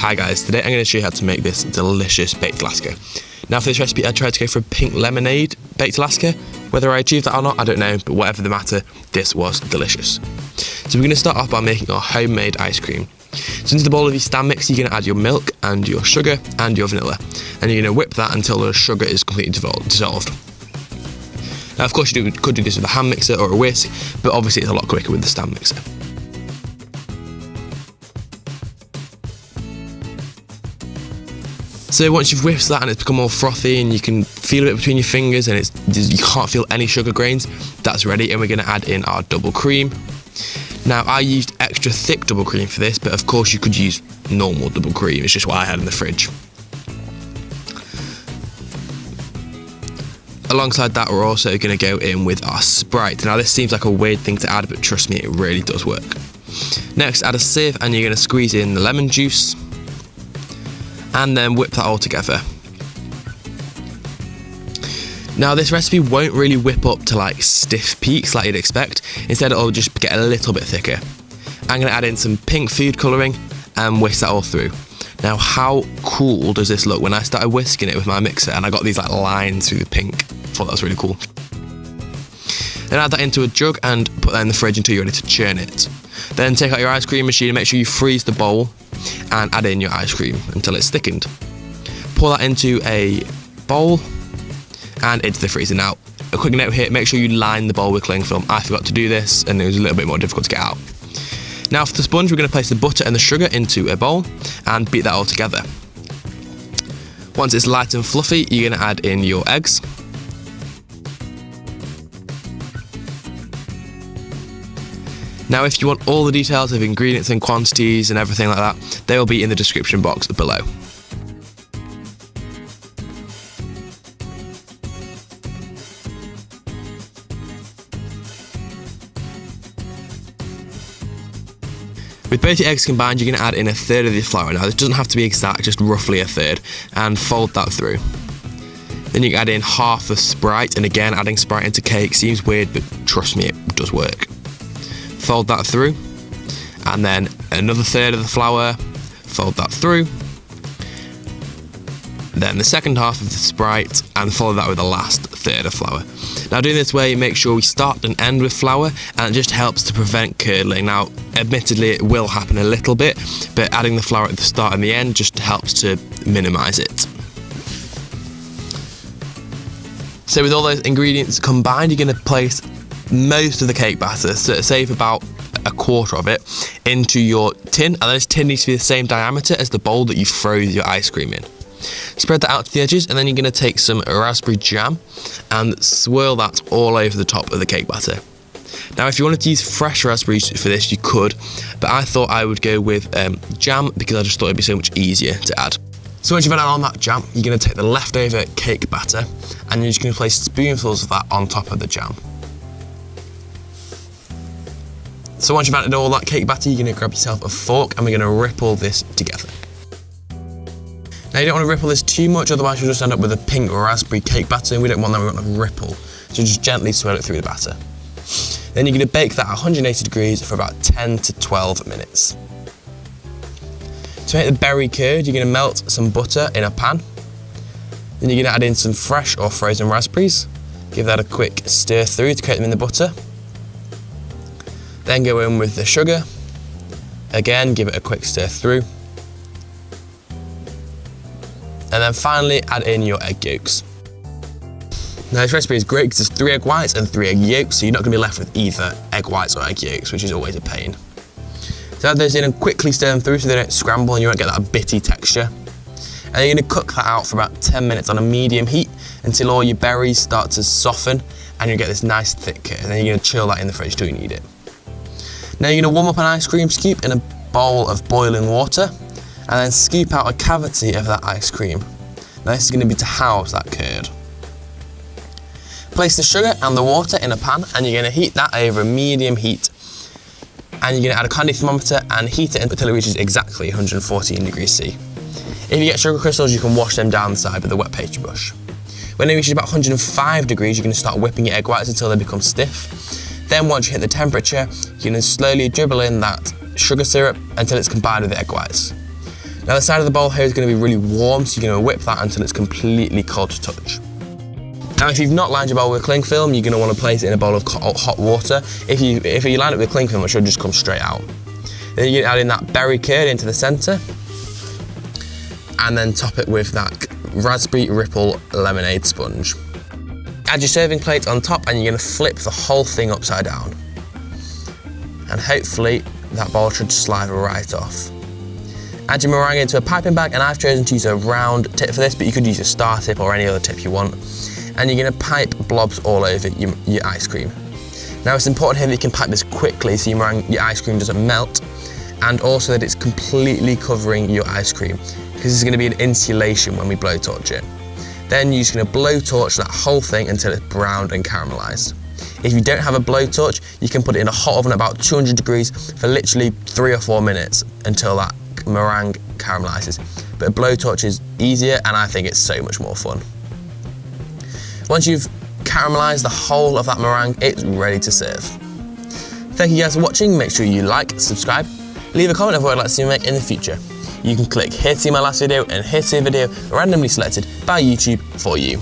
Hi guys, today I'm going to show you how to make this delicious baked Alaska. Now for this recipe I tried to go for a pink lemonade baked Alaska. Whether I achieved that or not, I don't know, but whatever the matter, this was delicious. So we're going to start off by making our homemade ice cream. So into the bowl of your stand mix you're going to add your milk and your sugar and your vanilla. And you're going to whip that until the sugar is completely dissolved. Now of course you could do this with a hand mixer or a whisk, but obviously it's a lot quicker with the stand mixer. So once you've whisked that and it's become all frothy and you can feel it between your fingers and you can't feel any sugar grains, that's ready, and we're going to add in our double cream. Now I used extra thick double cream for this, but of course you could use normal double cream, it's just what I had in the fridge. Alongside that we're also going to go in with our Sprite. Now this seems like a weird thing to add, but trust me, it really does work. Next add a sieve and you're going to squeeze in the lemon juice. And then whip that all together. Now this recipe won't really whip up to like stiff peaks like you'd expect. Instead it'll just get a little bit thicker. I'm going to add in some pink food colouring and whisk that all through. Now how cool does this look? When I started whisking it with my mixer and I got these like lines through the pink. I thought that was really cool. Then add that into a jug and put that in the fridge until you're ready to churn it. Then take out your ice cream machine and make sure you freeze the bowl and add in your ice cream until it's thickened. Pour that into a bowl and into the freezer. Now, a quick note here, make sure you line the bowl with cling film. I forgot to do this and it was a little bit more difficult to get out. Now for the sponge, we're going to place the butter and the sugar into a bowl and beat that all together. Once it's light and fluffy, you're going to add in your eggs. Now if you want all the details of ingredients and quantities and everything like that, they will be in the description box below. With both your eggs combined, you're going to add in a third of the flour. Now this doesn't have to be exact, just roughly a third, and fold that through. Then you can add in half of Sprite, and again adding Sprite into cake seems weird, but trust me, it does work. Fold that through, and then another third of the flour, fold that through, then the second half of the Sprite, and follow that with the last third of flour. Now doing this way, make sure we start and end with flour, and it just helps to prevent curdling. Now admittedly it will happen a little bit, but adding the flour at the start and the end just helps to minimise it. So with all those ingredients combined, you're going to place most of the cake batter, so save about a quarter of it, into your tin, and this tin needs to be the same diameter as the bowl that you froze your ice cream in. Spread that out to the edges, and then you're going to take some raspberry jam and swirl that all over the top of the cake batter. Now if you wanted to use fresh raspberries for this you could, but I thought I would go with jam because I just thought it'd be so much easier to add. So once you've added on that jam, you're going to take the leftover cake batter and you're just going to place spoonfuls of that on top of the jam. So once you've added all that cake batter, you're going to grab yourself a fork and we're going to ripple this together. Now you don't want to ripple this too much, otherwise you'll just end up with a pink raspberry cake batter, and we don't want that, we want a ripple. So just gently swirl it through the batter. Then you're going to bake that at 180 degrees for about 10 to 12 minutes. To make the berry curd, you're going to melt some butter in a pan. Then you're going to add in some fresh or frozen raspberries. Give that a quick stir through to coat them in the butter. Then go in with the sugar. Again, give it a quick stir through. And then finally add in your egg yolks. Now this recipe is great because there's 3 egg whites and 3 egg yolks, so you're not going to be left with either egg whites or egg yolks, which is always a pain. So add those in and quickly stir them through so they don't scramble and you won't get that bitty texture. And then you're going to cook that out for about 10 minutes on a medium heat until all your berries start to soften and you get this nice thick curd, and then you're going to chill that in the fridge till you need it. Now you're going to warm up an ice cream scoop in a bowl of boiling water and then scoop out a cavity of that ice cream. Now this is going to be to house that curd. Place the sugar and the water in a pan and you're going to heat that over a medium heat. And you're going to add a candy thermometer and heat it until it reaches exactly 114 degrees C. If you get sugar crystals, you can wash them down the side with a wet pastry brush. When it reaches about 105 degrees, you're going to start whipping your egg whites until they become stiff. Then once you hit the temperature, you're going to slowly dribble in that sugar syrup until it's combined with the egg whites. Now the side of the bowl here is going to be really warm, so you're going to whip that until it's completely cold to touch. Now if you've not lined your bowl with cling film, you're going to want to place it in a bowl of hot water. If you line it with cling film, it should just come straight out. Then you're going to add in that berry curd into the centre, and then top it with that raspberry ripple lemonade sponge. Add your serving plate on top, and you're going to flip the whole thing upside down. And hopefully that bowl should slide right off. Add your meringue into a piping bag, and I've chosen to use a round tip for this, but you could use a star tip or any other tip you want. And you're going to pipe blobs all over your ice cream. Now it's important here that you can pipe this quickly so your ice cream doesn't melt, and also that it's completely covering your ice cream, because there's going to be an insulation when we blowtorch it. Then you're just going to blowtorch that whole thing until it's browned and caramelized. If you don't have a blowtorch, you can put it in a hot oven at about 200 degrees for literally 3 or 4 minutes until that meringue caramelizes. But a blowtorch is easier, and I think it's so much more fun. Once you've caramelized the whole of that meringue, it's ready to serve. Thank you guys for watching. Make sure you like, subscribe, leave a comment of what I'd like to see me make in the future. You can click here to see my last video and here to see a video randomly selected by YouTube for you.